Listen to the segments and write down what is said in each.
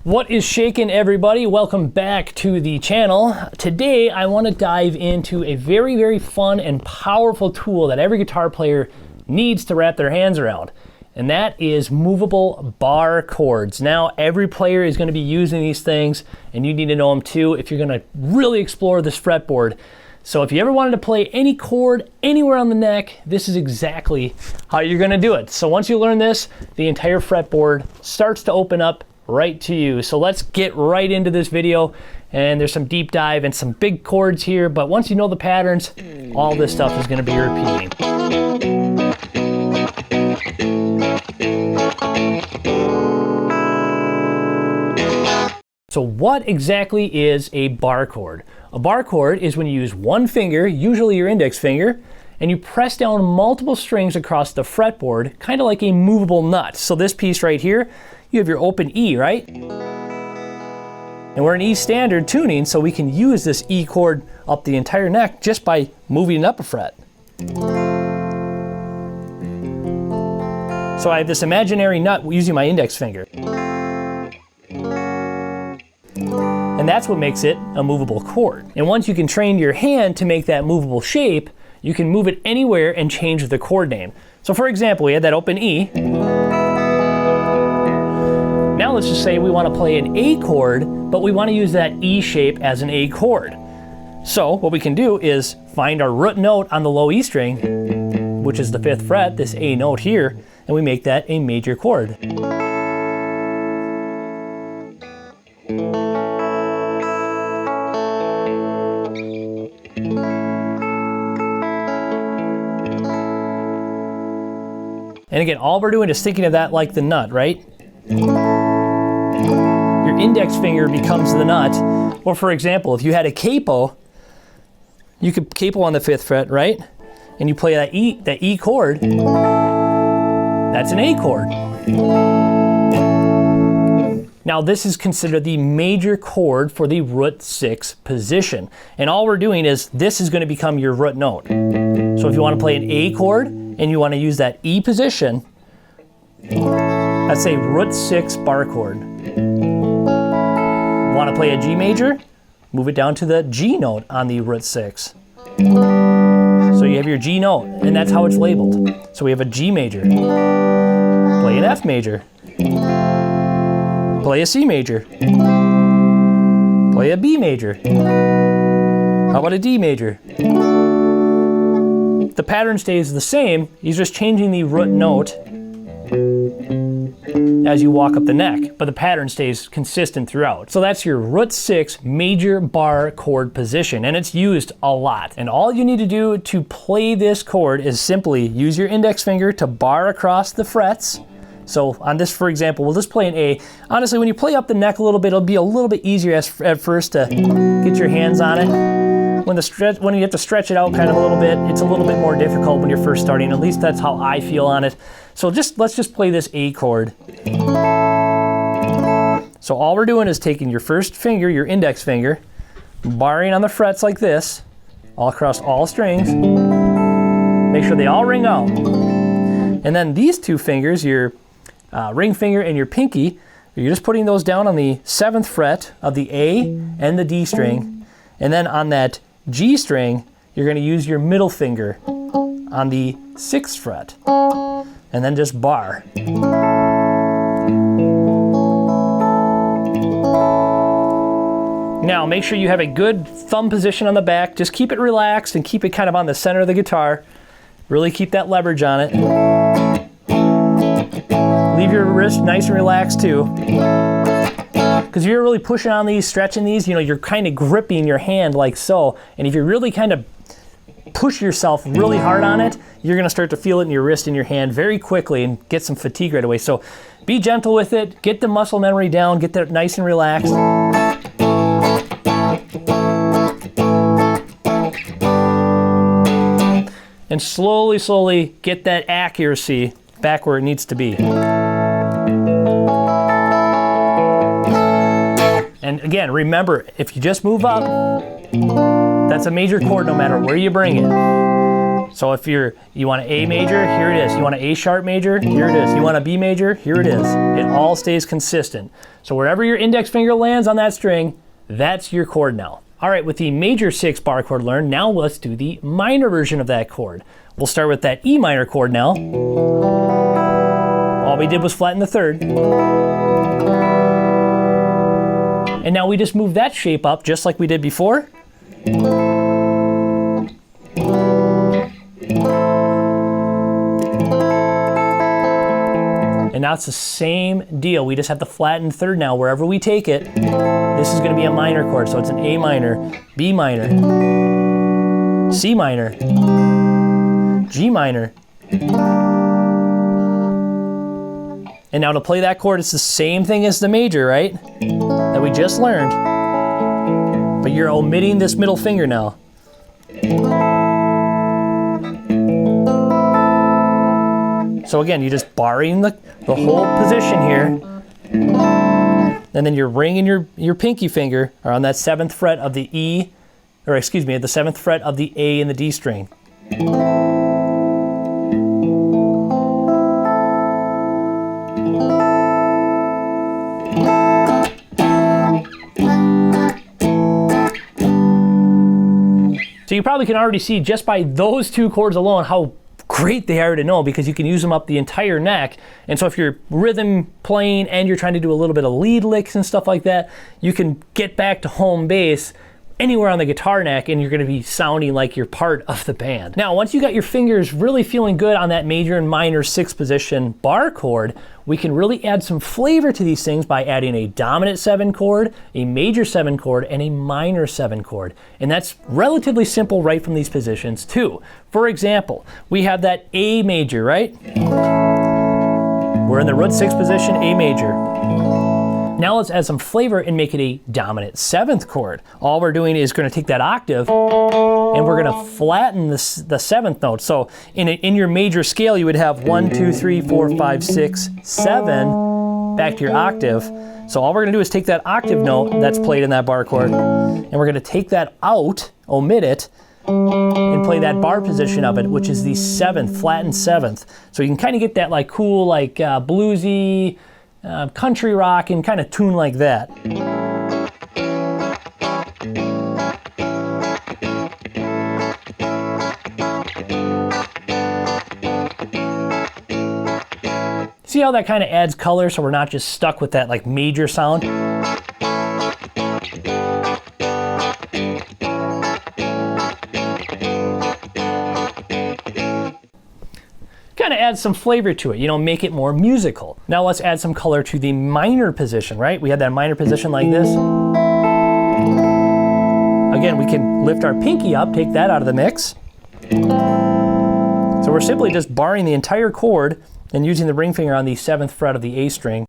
What is shaking, everybody? Welcome back to the channel. Today I want to dive into a very fun and powerful tool that every guitar player needs to wrap their hands around, and that is movable bar chords. Now every player is going to be using these things, and you need to know them too if you're going to really explore this fretboard. So if you ever wanted to play any chord anywhere on the neck, this is exactly how you're going to do it. So once you learn this, the entire fretboard starts to open up right to you. So let's get right into this video, and there's some deep dive and some big chords here, but once you know the patterns, all this stuff is going to be repeating. So what exactly is a bar chord? A bar chord is when you use one finger, usually your index finger, and you press down multiple strings across the fretboard, kind of like a movable nut. So this piece right here, you have your open E, right? And we're in E standard tuning, so we can use this E chord up the entire neck just by moving it up a fret. So I have this imaginary nut using my index finger. And that's what makes it a movable chord. And once you can train your hand to make that movable shape, you can move it anywhere and change the chord name. So for example, we had that open E. Now let's just say we want to play an A chord, but we want to use that E shape as an A chord. So what we can do is find our root note on the low E string, which is the 5th fret, this A note here, and we make that a major chord. And again, all we're doing is thinking of that like the nut, right? Your index finger becomes the nut. Or for example, if you had a capo, you could capo on the 5th fret, right? And you play that E chord, that's an A chord. Now this is considered the major chord for the root 6 position. And all we're doing is, this is going to become your root note. So if you want to play an A chord, and you want to use that E position, that's a root 6 bar chord. Want to play a G major? Move it down to the G note on the root 6. So you have your G note, and that's how it's labeled. So we have a G major. Play an F major. Play a C major. Play a B major. How about a D major? The pattern stays the same, you're just changing the root note as you walk up the neck, but the pattern stays consistent throughout. So that's your root 6 major bar chord position, and it's used a lot. And all you need to do to play this chord is simply use your index finger to bar across the frets. So on this, for example, we'll just play an A. Honestly, when you play up the neck a little bit, it'll be a little bit easier at first to get your hands on it. When you have to stretch it out kind of a little bit, it's a little bit more difficult when you're first starting. At least that's how I feel on it. So let's just play this A chord. So all we're doing is taking your first finger, your index finger, barring on the frets like this, all across all strings. Make sure they all ring out. And then these two fingers, your ring finger and your pinky, you're just putting those down on the 7th fret of the A and the D string. And then on that G string, you're going to use your middle finger on the 6th fret, and then just bar. Now make sure you have a good thumb position on the back. Just keep it relaxed and keep it kind of on the center of the guitar. Really keep that leverage on it. Leave your wrist nice and relaxed too. Because if you're really pushing on these, stretching these, you're kind of gripping your hand like so. And if you really kind of push yourself really hard on it, you're going to start to feel it in your wrist and your hand very quickly and get some fatigue right away. So be gentle with it, get the muscle memory down, get that nice and relaxed. And slowly get that accuracy back where it needs to be. And again, remember, if you just move up, that's a major chord no matter where you bring it. So if you want an A major, here it is. You want an A sharp major, here it is. You want a B major, here it is. It all stays consistent. So wherever your index finger lands on that string, that's your chord now. All right, with the major 6 bar chord learned, now let's do the minor version of that chord. We'll start with that E minor chord now. All we did was flatten the 3rd. And now we just move that shape up just like we did before. And now it's the same deal. We just have the flattened 3rd now. Wherever we take it, this is going to be a minor chord. So it's an A minor, B minor, C minor, G minor. And now to play that chord, it's the same thing as the major, right? That we just learned. But you're omitting this middle finger now. So again, you're just barring the whole position here. And then your ring and your pinky finger are on that 7th fret of the E, or excuse me, the 7th fret of the A and the D string. So you probably can already see just by those 2 chords alone how great they are to know, because you can use them up the entire neck. And so if you're rhythm playing and you're trying to do a little bit of lead licks and stuff like that, you can get back to home base anywhere on the guitar neck and you're going to be sounding like you're part of the band. Now, once you got your fingers really feeling good on that major and minor 6th position bar chord, we can really add some flavor to these things by adding a dominant 7 chord, a major 7 chord, and a minor 7 chord. And that's relatively simple right from these positions too. For example, we have that A major, right? We're in the root 6th position, A major. Now let's add some flavor and make it a dominant 7th chord. All we're doing is going to take that octave and we're going to flatten the 7th note. So in your major scale, you would have 1, 2, 3, 4, 5, 6, 7 back to your octave. So all we're going to do is take that octave note that's played in that bar chord and we're going to take that out, omit it, and play that bar position of it, which is the 7th, flattened 7th. So you can kind of get that like cool, like bluesy, country rock and kind of tune like that. See how that kind of adds color so we're not just stuck with that like major sound? Kind of add some flavor to it, you know, make it more musical. Now let's add some color to the minor position, right? We had that minor position like this. Again, we can lift our pinky up, take that out of the mix. So we're simply just barring the entire chord and using the ring finger on the 7th fret of the A string.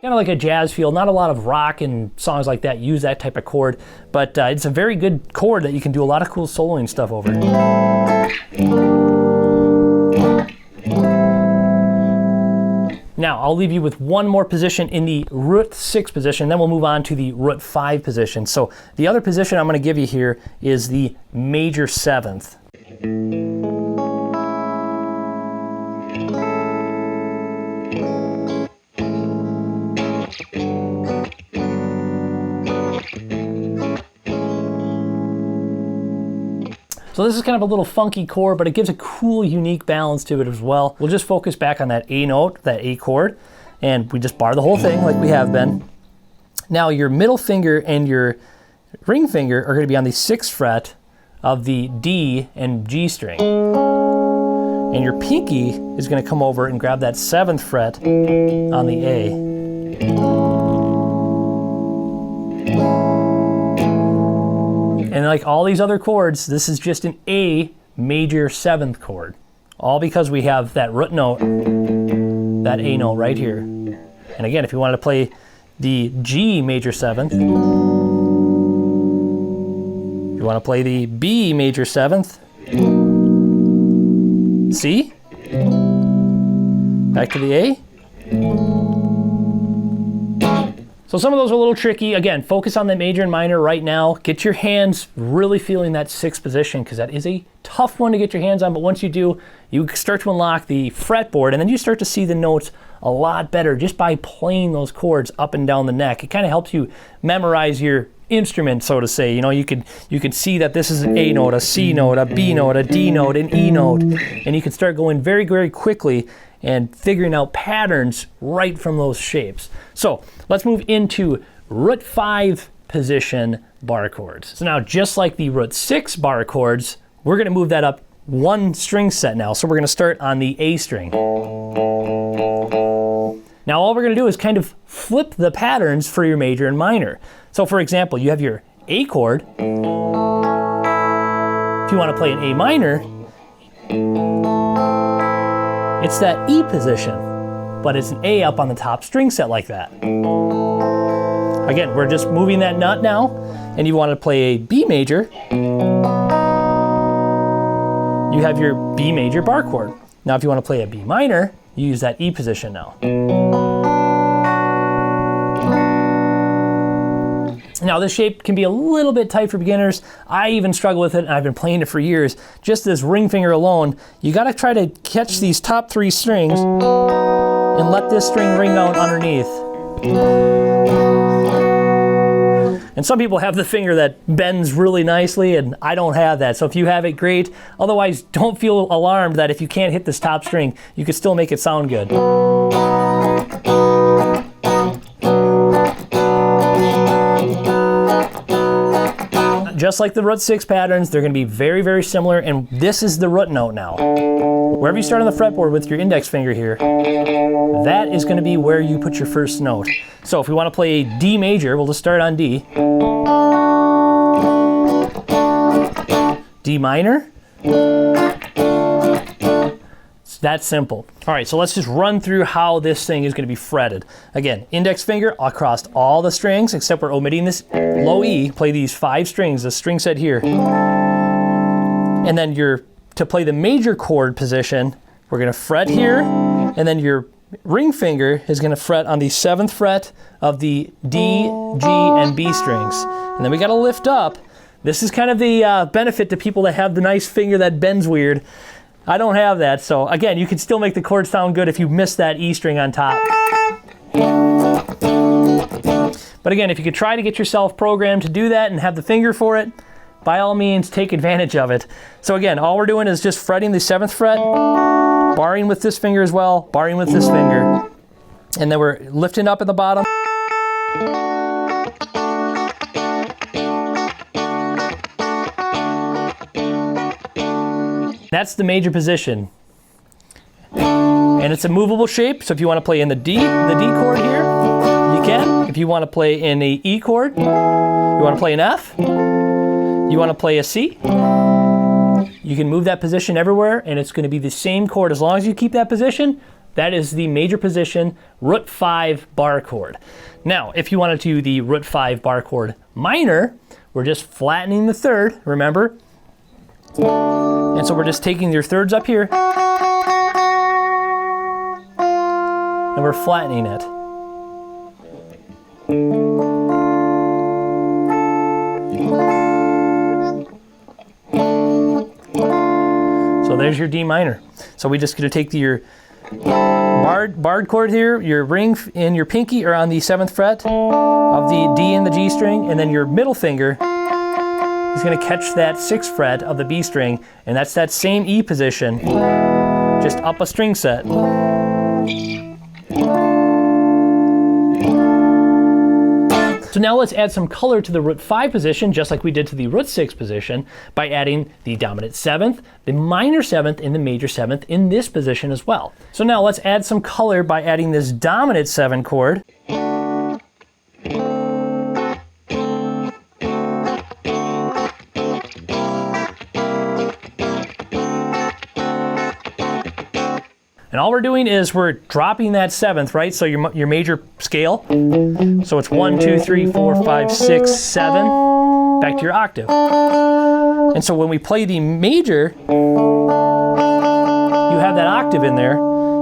Kind of like a jazz feel. Not a lot of rock and songs like that use that type of chord, but it's a very good chord that you can do a lot of cool soloing stuff over. Now, I'll leave you with one more position in the root 6 position, then we'll move on to the root 5 position. So the other position I'm going to give you here is the major 7th. So this is kind of a little funky chord, but it gives a cool, unique balance to it as well. We'll just focus back on that A note, that A chord, and we just bar the whole thing like we have been. Now your middle finger and your ring finger are going to be on the 6th fret of the D and G string. And your pinky is going to come over and grab that 7th fret on the A. And like all these other chords, this is just an A major 7th chord. All because we have that root note, that A note right here. And again, if you wanted to play the G major 7th, if you want to play the B major 7th, C, back to the A. So some of those are a little tricky. Again, focus on the major and minor right now. Get your hands really feeling that sixth position, because that is a tough one to get your hands on, but once you do, you start to unlock the fretboard, and then you start to see the notes a lot better just by playing those chords up and down the neck. It kind of helps you memorize your instrument, so to say. You know, you can see that this is an A note, a C note, a B note, a D note, an E note, and you can start going very, very quickly and figuring out patterns right from those shapes. So let's move into root 5 position bar chords. So now, just like the root 6 bar chords, we're gonna move that up one string set now. So we're gonna start on the A string. Now all we're gonna do is kind of flip the patterns for your major and minor. So for example, you have your A chord. If you wanna play an A minor, it's that E position, but it's an A up on the top string set like that. Again, we're just moving that nut now, and you want to play a B major, you have your B major bar chord. Now if you want to play a B minor, you use that E position now. Now this shape can be a little bit tight for beginners. I even struggle with it, and I've been playing it for years. Just this ring finger alone, you gotta try to catch these top 3 strings and let this string ring down underneath. And some people have the finger that bends really nicely, and I don't have that. So if you have it, great. Otherwise, don't feel alarmed that if you can't hit this top string, you can still make it sound good. Just like the root 6 patterns, they're gonna be very, very similar, and this is the root note now. Wherever you start on the fretboard with your index finger here, that is gonna be where you put your first note. So if we wanna play a D major, we'll just start on D. D minor. It's that simple. All right, so let's just run through how this thing is gonna be fretted. Again, index finger across all the strings, except we're omitting this low E. Play these 5 strings, the string set here. And then to play the major chord position, we're gonna fret here, and then your ring finger is gonna fret on the 7th fret of the D, G, and B strings. And then we gotta lift up. This is kind of the benefit to people that have the nice finger that bends weird. I don't have that, so again, you can still make the chord sound good if you miss that E string on top. But again, if you could try to get yourself programmed to do that and have the finger for it, by all means, take advantage of it. So again, all we're doing is just fretting the 7th fret, barring with this finger as well, barring with this finger, and then we're lifting up at the bottom. That's the major position. And it's a movable shape, so if you want to play in the D chord here, you can. If you want to play in the E chord, you want to play an F, you want to play a C, you can move that position everywhere, and it's going to be the same chord. As long as you keep that position, that is the major position, root 5 bar chord. Now, if you wanted to do the root 5 bar chord minor, we're just flattening the 3rd, remember? And so we're just taking your 3rds up here, and we're flattening it. So there's your D minor. So we just gonna take your barred chord here, your ring and your pinky are on the 7th fret of the D and the G string, and then your middle finger is going to catch that 6th fret of the B string, and that's that same E position, just up a string set. So now let's add some color to the root 5 position, just like we did to the root 6 position, by adding the dominant 7th, the minor 7th, and the major 7th in this position as well. So now let's add some color by adding this dominant 7 chord. And all we're doing is we're dropping that 7th, right? So your major scale. So it's 1, 2, 3, 4, 5, 6, 7, back to your octave. And so when we play the major, you you have that octave in there.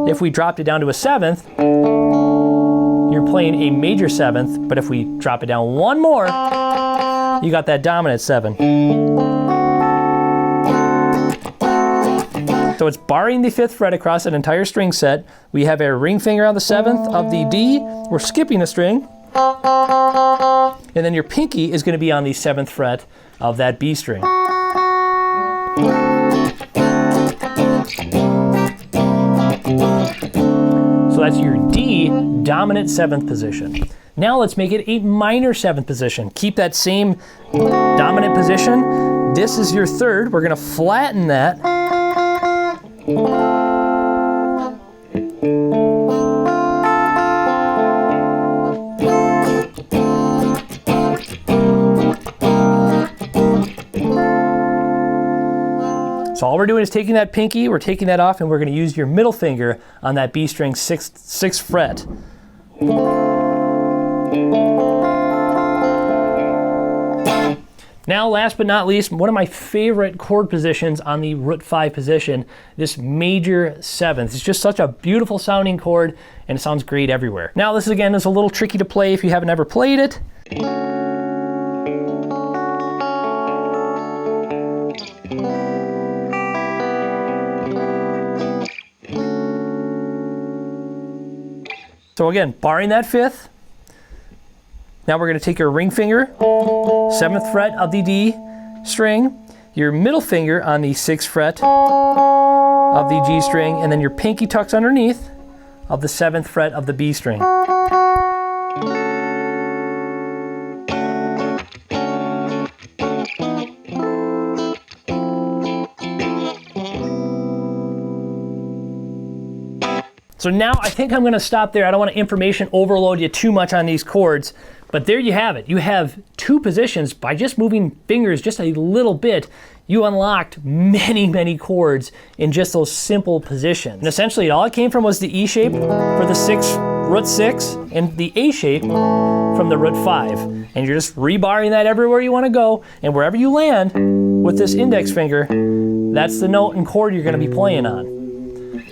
If we dropped it down to a seventh, you're playing a major seventh, but if we drop it down one more, you got that dominant 7. So it's barring the 5th fret across an entire string set. We have a ring finger on the 7th of the D. We're skipping a string. And then your pinky is going to be on the 7th fret of that B string. So that's your D dominant 7th position. Now let's make it a minor 7th position. Keep that same dominant position. This is your 3rd. We're going to flatten that. So all we're doing is taking that pinky, we're taking that off, and we're going to use your middle finger on that B string 6th fret. Now, last but not least, one of my favorite chord positions on the root 5 position, this major 7th. It's just such a beautiful sounding chord, and it sounds great everywhere. Now, this again is a little tricky to play if you haven't ever played it. So again, barring that 5th, now we're going to take your ring finger, 7th fret of the D string, your middle finger on the 6th fret of the G string, and then your pinky tucks underneath of the 7th fret of the B string. So now I think I'm going to stop there. I don't want to information overload you too much on these chords, but there you have it. You have 2 positions. By just moving fingers just a little bit, you unlocked many, many chords in just those simple positions. And essentially, all it came from was the E shape for the root 6 and the A shape from the root 5. And you're just rebarring that everywhere you want to go, and wherever you land with this index finger, that's the note and chord you're going to be playing on.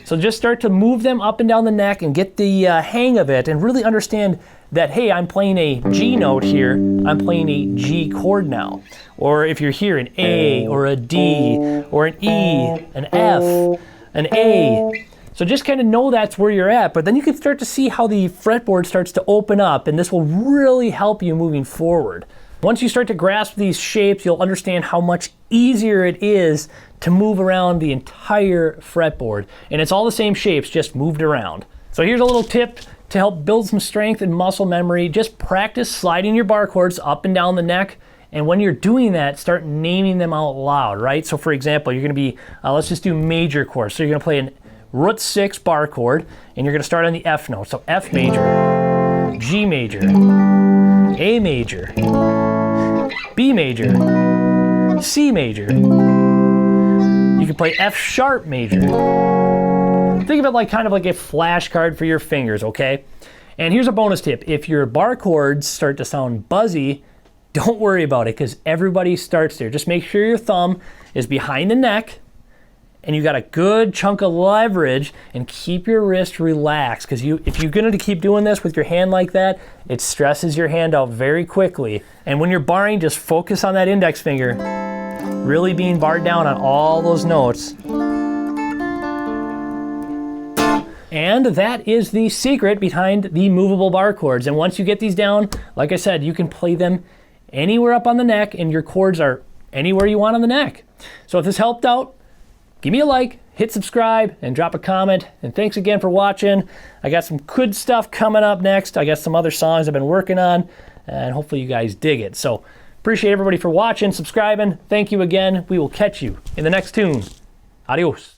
So just start to move them up and down the neck and get the hang of it and really understand that, hey, I'm playing a G note here, I'm playing a G chord now. Or if you're here, an A or a D or an E, an F, an A. So just kind of know that's where you're at, but then you can start to see how the fretboard starts to open up, and this will really help you moving forward. Once you start to grasp these shapes, you'll understand how much easier it is to move around the entire fretboard. And it's all the same shapes, just moved around. So here's a little tip to help build some strength and muscle memory. Just practice sliding your bar chords up and down the neck. And when you're doing that, start naming them out loud, right? So for example, you're gonna be, let's just do major chords. So you're gonna play a root 6 bar chord, and you're gonna start on the F note. So F major, G major, A major, B major, C major. You can play F sharp major. Think of it like kind of like a flashcard for your fingers, okay? And here's a bonus tip. If your bar chords start to sound buzzy, don't worry about it, because everybody starts there. Just make sure your thumb is behind the neck and you got a good chunk of leverage, and keep your wrist relaxed, because if you're going to keep doing this with your hand like that, it stresses your hand out very quickly. And when you're barring, just focus on that index finger, really being barred down on all those notes. And that is the secret behind the movable bar chords. And once you get these down, like I said, you can play them anywhere up on the neck, and your chords are anywhere you want on the neck. So if this helped out, give me a like, hit subscribe, and drop a comment. And thanks again for watching. I got some good stuff coming up next. I got some other songs I've been working on, and hopefully you guys dig it. So appreciate everybody for watching, subscribing. Thank you again. We will catch you in the next tune. Adios.